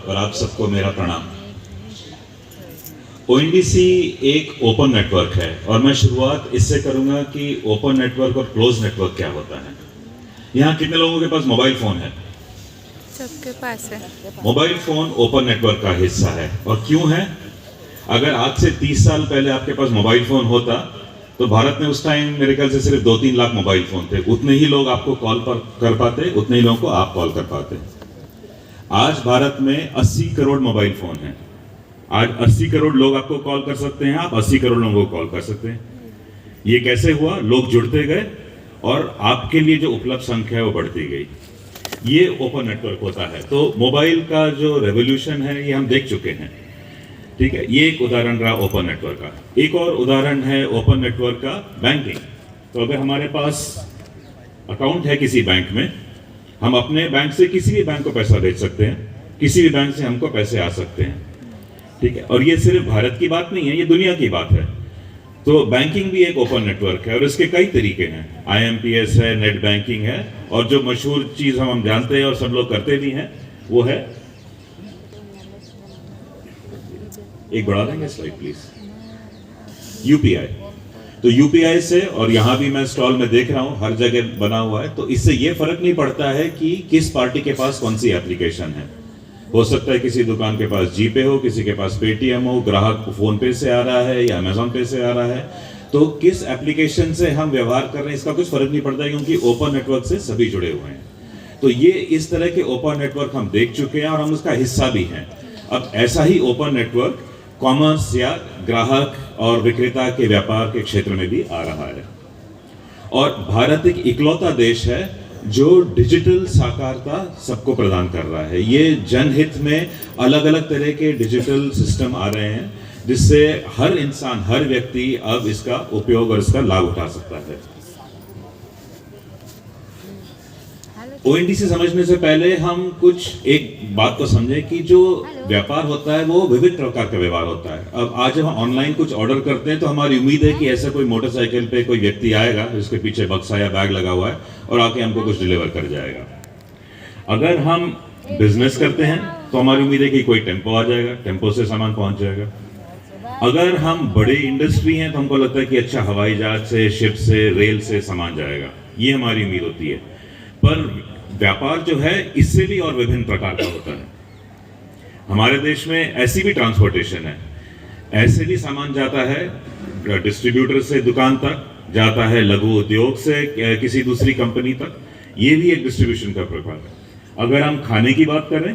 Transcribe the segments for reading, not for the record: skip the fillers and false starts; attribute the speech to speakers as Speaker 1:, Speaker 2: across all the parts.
Speaker 1: और आप सबको मेरा प्रणाम। ओएनडीसी एक ओपन नेटवर्क है और मैं शुरुआत इससे करूंगा कि ओपन नेटवर्क और क्लोज नेटवर्क क्या होता है। यहाँ कितने लोगों के पास मोबाइल फोन है?
Speaker 2: सबके पास है।
Speaker 1: मोबाइल फोन ओपन नेटवर्क का हिस्सा है। और क्यों है? अगर आज से 30 साल पहले आपके पास मोबाइल फोन होता तो भारत में उस टाइम मेरे ख्याल से सिर्फ 2-3 लाख मोबाइल फोन थे। उतने ही लोग आपको कॉल पर कर पाते, उतने ही लोगों को आप कॉल कर पाते। आज भारत में 80 करोड़ मोबाइल फोन हैं। आज 80 करोड़ लोग आपको कॉल कर सकते हैं, आप 80 करोड़ लोगों को कॉल कर सकते हैं। ये कैसे हुआ? लोग जुड़ते गए और आपके लिए जो उपलब्ध संख्या है वो बढ़ती गई। ये ओपन नेटवर्क होता है। तो मोबाइल का जो रेवोल्यूशन है ये हम देख चुके हैं, ठीक है। ये एक उदाहरण रहा ओपन नेटवर्क का। एक और उदाहरण है ओपन नेटवर्क का बैंकिंग। तो अगर हमारे पास अकाउंट है किसी बैंक में, हम अपने बैंक से किसी भी बैंक को पैसा भेज सकते हैं, किसी भी बैंक से हमको पैसे आ सकते हैं, ठीक है। और ये सिर्फ भारत की बात नहीं है, ये दुनिया की बात है। तो बैंकिंग भी एक ओपन नेटवर्क है और इसके कई तरीके हैं। IMPS है, नेट बैंकिंग है, और जो मशहूर चीज हम जानते हैं और सब लोग करते भी हैं वो है, एक बढ़ा देंगे स्लाइड प्लीज, UPI। तो UPI से, और यहां भी मैं स्टॉल में देख रहा हूं हर जगह बना हुआ है, तो इससे यह फर्क नहीं पड़ता है कि किस पार्टी के पास कौन सी एप्लीकेशन है। हो सकता है किसी दुकान के पास जीपे हो, किसी के पास पेटीएम हो, ग्राहक फोन पे से आ रहा है या अमेजॉन पे से आ रहा है। तो किस एप्लीकेशन से हम व्यवहार कर रहे हैं इसका कुछ फर्क नहीं पड़ता है, क्योंकि ओपन नेटवर्क से सभी जुड़े हुए हैं। तो ये इस तरह के ओपन नेटवर्क हम देख चुके हैं और हम उसका हिस्सा भी हैं। अब ऐसा ही ओपन नेटवर्क कॉमर्स या ग्राहक और विक्रेता के व्यापार के क्षेत्र में भी आ रहा है। और भारत एक इकलौता देश है जो डिजिटल साकारता सबको प्रदान कर रहा है। ये जनहित में अलग अलग तरह के डिजिटल सिस्टम आ रहे हैं जिससे हर इंसान, हर व्यक्ति अब इसका उपयोग और इसका लाभ उठा सकता है। ओएनडीसी समझने से पहले हम कुछ एक बात को समझें कि जो व्यापार होता है वो विविध प्रकार का व्यवहार होता है। अब आज जब हम ऑनलाइन कुछ ऑर्डर करते हैं तो हमारी उम्मीद है कि ऐसा कोई मोटरसाइकिल पे कोई व्यक्ति आएगा जिसके पीछे बक्सा या बैग लगा हुआ है और आके हमको कुछ डिलीवर कर जाएगा। अगर हम बिजनेस करते हैं तो हमारी उम्मीद है कि कोई टेम्पो आ जाएगा, टेम्पो से सामान पहुंच जाएगा। अगर हम बड़े इंडस्ट्री हैं तो हमको लगता है कि अच्छा हवाई जहाज से, शिप से, रेल से सामान जाएगा, ये हमारी उम्मीद होती है। पर व्यापार जो है इससे भी और विभिन्न प्रकार का होता है। हमारे देश में ऐसी भी ट्रांसपोर्टेशन है, ऐसे भी सामान जाता है डिस्ट्रीब्यूटर से दुकान तक, जाता है लघु उद्योग से किसी दूसरी कंपनी तक। ये भी एक डिस्ट्रीब्यूशन का प्रकार है। अगर हम खाने की बात करें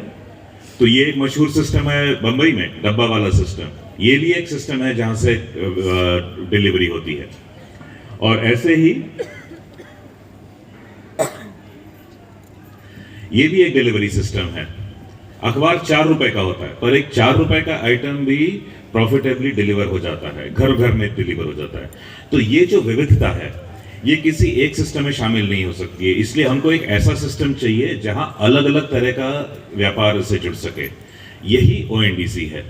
Speaker 1: तो ये एक मशहूर सिस्टम है बंबई में, डब्बा वाला सिस्टम। ये भी एक सिस्टम है जहां से डिलीवरी होती है। और ऐसे ही ये भी एक डिलीवरी सिस्टम है। अखबार 4 रुपए का होता है, पर एक 4 रुपए का आइटम भी प्रॉफिटेबली डिलीवर हो जाता है, घर घर में डिलीवर हो जाता है। तो ये जो विविधता है ये किसी एक सिस्टम में शामिल नहीं हो सकती है। इसलिए हमको एक ऐसा सिस्टम चाहिए जहां अलग अलग तरह का व्यापार से जुड़ सके। यही ओएनडीसी है।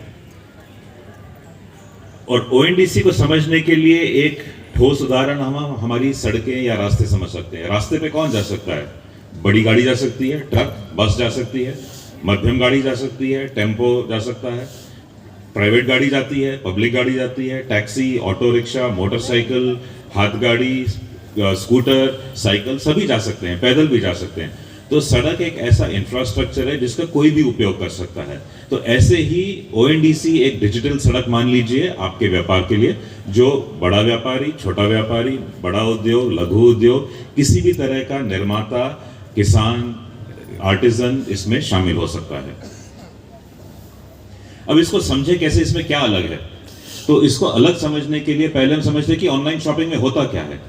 Speaker 1: और ओएनडीसी को समझने के लिए एक ठोस उदाहरण हम हमारी सड़कें या रास्ते समझ सकते हैं। रास्ते पे कौन जा सकता है? बड़ी गाड़ी जा सकती है, ट्रक, बस जा सकती है, मध्यम गाड़ी जा सकती है, टेम्पो जा सकता है, प्राइवेट गाड़ी जाती है, पब्लिक गाड़ी जाती है, टैक्सी, ऑटो रिक्शा, मोटरसाइकिल, हाथ गाड़ी, स्कूटर, साइकिल, सभी जा सकते हैं, पैदल भी जा सकते हैं। तो सड़क एक ऐसा इंफ्रास्ट्रक्चर है जिसका कोई भी उपयोग कर सकता है। तो ऐसे ही ओएनडीसी एक डिजिटल सड़क मान लीजिए आपके व्यापार के लिए, जो बड़ा व्यापारी, छोटा व्यापारी, बड़ा उद्योग, लघु उद्योग, किसी भी तरह का निर्माता, किसान, आर्टिजन इसमें शामिल हो सकता है। अब इसको समझे कैसे, इसमें क्या अलग है। तो इसको अलग समझने के लिए पहले हम समझते हैं कि ऑनलाइन शॉपिंग में होता क्या है।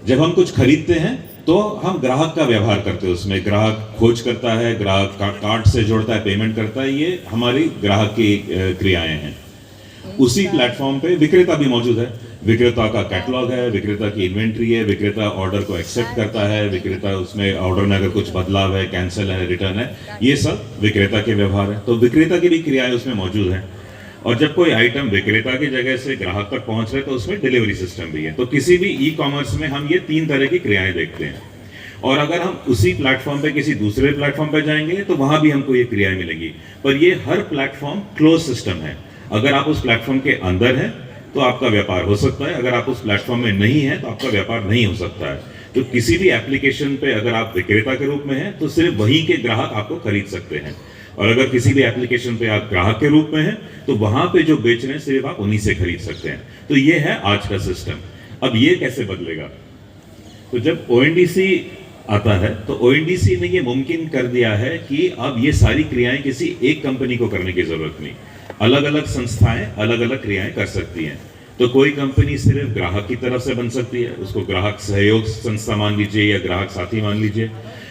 Speaker 1: जब हम कुछ खरीदते हैं तो हम ग्राहक का व्यवहार करते हैं, उसमें ग्राहक खोज करता है, ग्राहक कार्ड से जोड़ता है, पेमेंट करता है। ये हमारी ग्राहक की क्रियाएं हैं। उसी प्लेटफॉर्म पे विक्रेता भी मौजूद है। विक्रेता का कैटलॉग है, विक्रेता की इन्वेंट्री है, विक्रेता ऑर्डर को एक्सेप्ट करता है, विक्रेता उसमें ऑर्डर में अगर कुछ बदलाव है, कैंसिल है, रिटर्न है, ये सब विक्रेता के व्यवहार है। तो विक्रेता की भी क्रियाएं उसमें मौजूद हैं। और जब कोई आइटम विक्रेता की जगह से ग्राहक तक पहुंच रहे तो उसमें डिलीवरी सिस्टम भी है। तो किसी भी ई कॉमर्स में हम ये 3 तरह की क्रियाएं देखते हैं। और अगर हम उसी प्लेटफॉर्म पे किसी दूसरे प्लेटफॉर्म पे जाएंगे तो वहां भी हमको ये क्रियाएं मिलेंगी। पर ये हर प्लेटफॉर्म क्लोज सिस्टम है। अगर आप उस प्लेटफॉर्म के अंदर हैं तो आपका व्यापार हो सकता है, अगर आप उस प्लेटफॉर्म में नहीं है तो आपका व्यापार नहीं हो सकता है। तो किसी भी एप्लीकेशन पे अगर आप विक्रेता के रूप में हैं तो सिर्फ वहीं के ग्राहक आपको खरीद सकते हैं, और अगर किसी भी एप्लीकेशन पे आप ग्राहक के रूप में हैं तो वहां पे जो बेच रहे हैं सिर्फ आप उन्हीं से खरीद सकते हैं। तो ये है आज का सिस्टम। अब ये कैसे बदलेगा? तो जब ONDC आता है तो ONDC ने ये मुमकिन कर दिया है कि अब ये सारी क्रियाएं किसी एक कंपनी को करने की जरूरत नहीं, अलग अलग संस्थाएं अलग अलग क्रियाएं कर सकती हैं। तो कोई कंपनी सिर्फ ग्राहक की तरफ से बन सकती है, उसको ग्राहक सहयोग संस्था मान लीजिए या ग्राहक साथी मान लीजिए।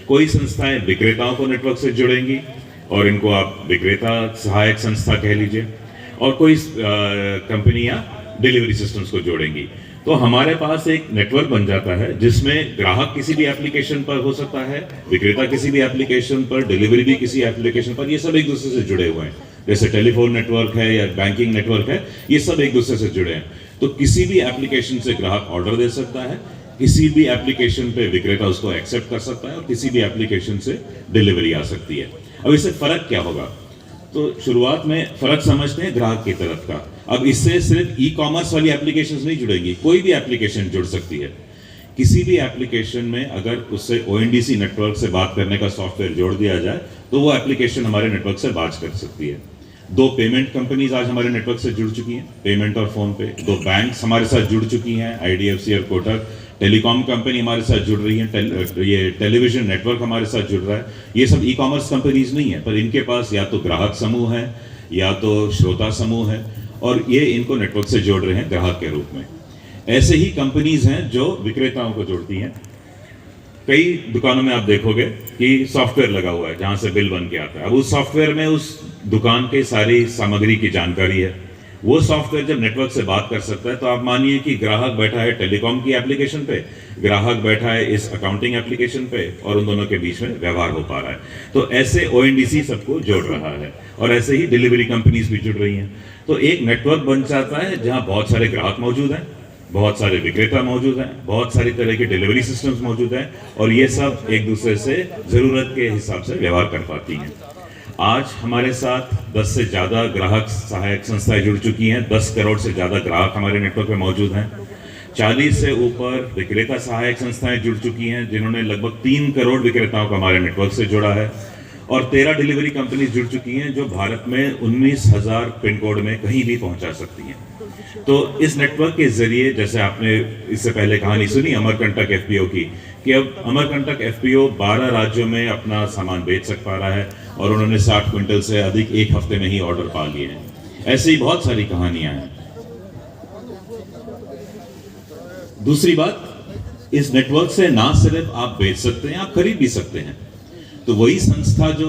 Speaker 1: कोई संस्थाएं विक्रेताओं को नेटवर्क से जुड़ेंगी और इनको आप विक्रेता सहायक संस्था कह लीजिए, और कोई कंपनियां डिलीवरी सिस्टम्स को जोड़ेंगी। तो हमारे पास एक नेटवर्क बन जाता है जिसमें ग्राहक किसी भी एप्लीकेशन पर हो सकता है, विक्रेता किसी भी एप्लीकेशन पर, डिलीवरी भी किसी एप्लीकेशन पर, ये सब एक दूसरे से जुड़े हुए हैं। जैसे टेलीफोन नेटवर्क है या बैंकिंग नेटवर्क है, ये सब एक दूसरे से जुड़े हैं। तो किसी भी एप्लीकेशन से ग्राहक ऑर्डर दे सकता है, किसी भी एप्लीकेशन पे विक्रेता उसको एक्सेप्ट कर सकता है, और किसी भी एप्लीकेशन से डिलीवरी आ सकती है। अब इससे फर्क क्या होगा? तो शुरुआत में फर्क समझते हैं ग्राहक की तरफ का। अब इससे सिर्फ ई-कॉमर्स वाली एप्लीकेशंस नहीं जुड़ेंगी, कोई भी एप्लीकेशन जुड़ सकती है। किसी भी एप्लीकेशन में अगर उससे ONDC नेटवर्क से बात करने का सॉफ्टवेयर जोड़ दिया जाए तो वो एप्लीकेशन हमारे नेटवर्क से बात कर सकती है। 2 पेमेंट कंपनीज आज हमारे नेटवर्क से जुड़ चुकी हैं, पेमेंट और फोन पे। 2 बैंक्स हमारे साथ जुड़ चुकी हैं, IDFC और कोटक। टेलीकॉम कंपनी हमारे साथ जुड़ रही है, ये टेलीविजन नेटवर्क हमारे साथ जुड़ रहा है। ये सब ई-कॉमर्स कंपनीज नहीं है, पर इनके पास या तो ग्राहक समूह है या तो श्रोता समूह है, और ये इनको नेटवर्क से जोड़ रहे हैं ग्राहक के रूप में। ऐसे ही कंपनीज हैं जो विक्रेताओं को जोड़ती हैं। कई दुकानों में आप देखोगे कि सॉफ्टवेयर लगा हुआ है जहां से बिल बन के आता है। अब उस सॉफ्टवेयर में उस दुकान के सारी सामग्री की जानकारी है। वो सॉफ्टवेयर जब नेटवर्क से बात कर सकता है तो आप मानिए कि ग्राहक बैठा है टेलीकॉम की एप्लीकेशन पे, ग्राहक बैठा है इस अकाउंटिंग एप्लीकेशन पे, और उन दोनों के बीच में व्यवहार हो पा रहा है। तो ऐसे ONDC सबको जोड़ रहा है, और ऐसे ही डिलीवरी कंपनीज भी जुड़ रही हैं। तो एक नेटवर्क बन जाता है जहां बहुत सारे ग्राहक मौजूद हैं, बहुत सारे विक्रेता मौजूद हैं, बहुत सारी तरह के डिलीवरी सिस्टम्स मौजूद हैं, और ये सब एक दूसरे से जरूरत के हिसाब से व्यवहार कर पाती हैं। आज हमारे साथ 10 से ज़्यादा ग्राहक सहायक संस्थाएं जुड़ चुकी हैं। 10 करोड़ से ज़्यादा ग्राहक हमारे नेटवर्क में मौजूद हैं। 40 से ऊपर विक्रेता सहायक संस्थाएं जुड़ चुकी हैं, जिन्होंने लगभग 3 करोड़ विक्रेताओं को हमारे नेटवर्क से जोड़ा है। और 13 डिलीवरी कंपनीज जुड़ चुकी हैं जो भारत में 19,000 पिन कोड में कहीं भी पहुंचा सकती हैं। तो इस नेटवर्क के जरिए, जैसे आपने इससे पहले कहानी सुनी अमरकंटक FPO की, कि अब अमरकंटक FPO 12 राज्यों में अपना सामान बेच सक पा रहा है, और उन्होंने 60 क्विंटल से अधिक एक हफ्ते में ही ऑर्डर पा लिए हैं। ऐसे ही बहुत सारी कहानियां हैं। दूसरी बात, इस नेटवर्क से ना सिर्फ आप बेच सकते हैं, आप खरीद भी सकते हैं। तो वही संस्था जो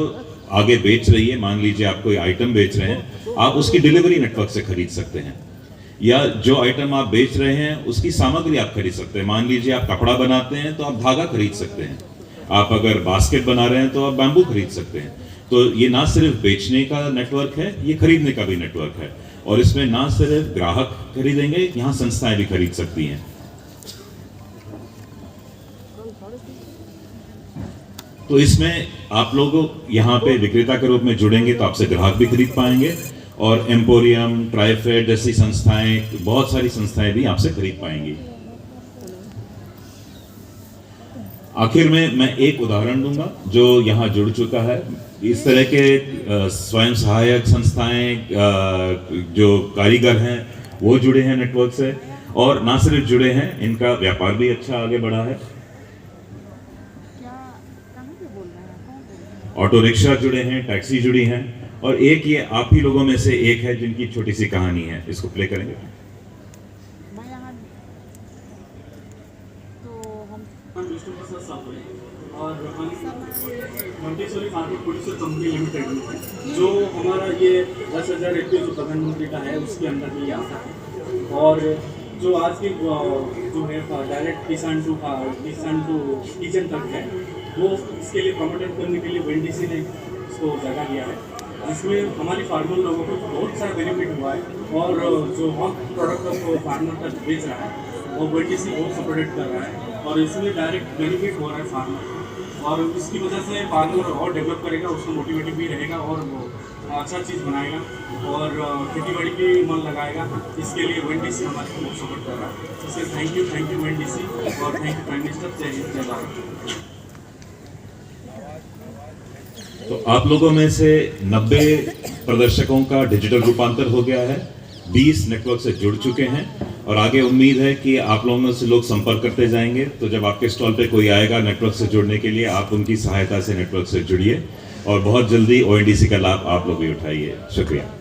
Speaker 1: आगे बेच रही है, मान लीजिए आप कोई आइटम बेच रहे हैं, आप उसकी डिलीवरी नेटवर्क से खरीद सकते हैं, या जो आइटम आप बेच रहे हैं उसकी सामग्री आप खरीद सकते हैं। मान लीजिए आप कपड़ा बनाते हैं तो आप धागा खरीद सकते हैं, आप अगर बास्केट बना रहे हैं तो आप बैम्बू खरीद सकते हैं। तो ये ना सिर्फ बेचने का नेटवर्क है, ये खरीदने का भी नेटवर्क है, और इसमें ना सिर्फ ग्राहक खरीदेंगे, यहाँ संस्थाएं भी खरीद सकती हैं। तो इसमें आप लोग यहाँ पे विक्रेता के रूप में जुड़ेंगे तो आपसे ग्राहक भी खरीद पाएंगे, और एम्पोरियम, ट्राइफेड जैसी संस्थाएं, बहुत सारी संस्थाएं भी आपसे खरीद पाएंगी। आखिर में मैं एक उदाहरण दूंगा जो यहाँ जुड़ चुका है। इस तरह के स्वयं सहायक संस्थाएं, जो कारीगर हैं वो जुड़े हैं नेटवर्क से, और ना सिर्फ जुड़े हैं, इनका व्यापार भी अच्छा आगे बढ़ा है। ऑटो रिक्शा जुड़े हैं, टैक्सी जुड़ी हैं, और एक ये आप ही लोगों में से एक है जिनकी छोटी सी कहानी है, इसको प्ले करेंगे।
Speaker 3: और Montessori market producer company limited में जो हमारा ये 10,000 हेक्टेयर जो प्रधानमंत्री का है उसके अंदर भी आता है। और जो आज की जो है डायरेक्ट किसान टू किचन तक है, वो इसके लिए प्रमोट करने के लिए ONDC ने इसको जगह दिया है, जिसमें हमारे फार्मर लोगों को बहुत सारा बेनिफिट हुआ है। और जो हम प्रोडक्ट को फार्मर तक बेच रहा है वो ONDC बहुत सपोर्टेड कर रहा है। और इसमें डायरेक्ट बेनिफिट हो रहा है फार्मर को, और इसकी वजह से फार्मर और डेवलप करेगा, उसको मोटिवेटिव भी रहेगा और वो अच्छा चीज़ बनाएगा और खेती बाड़ी भी मन लगाएगा। इसके लिए ONDC हमारे को बहुत सपोर्ट कर रहा है। इससे थैंक यू ONDC और थैंक यू प्राइम मिनिस्टर। जय हिंद जय भारत।
Speaker 1: तो आप लोगों में से 90 प्रदर्शकों का डिजिटल रूपांतर हो गया है, 20 नेटवर्क से जुड़ चुके हैं और आगे उम्मीद है कि आप लोगों में से लोग संपर्क करते जाएंगे। तो जब आपके स्टॉल पे कोई आएगा नेटवर्क से जुड़ने के लिए, आप उनकी सहायता से नेटवर्क से जुड़िए और बहुत जल्दी ONDC का लाभ आप लोग भी उठाइए। शुक्रिया।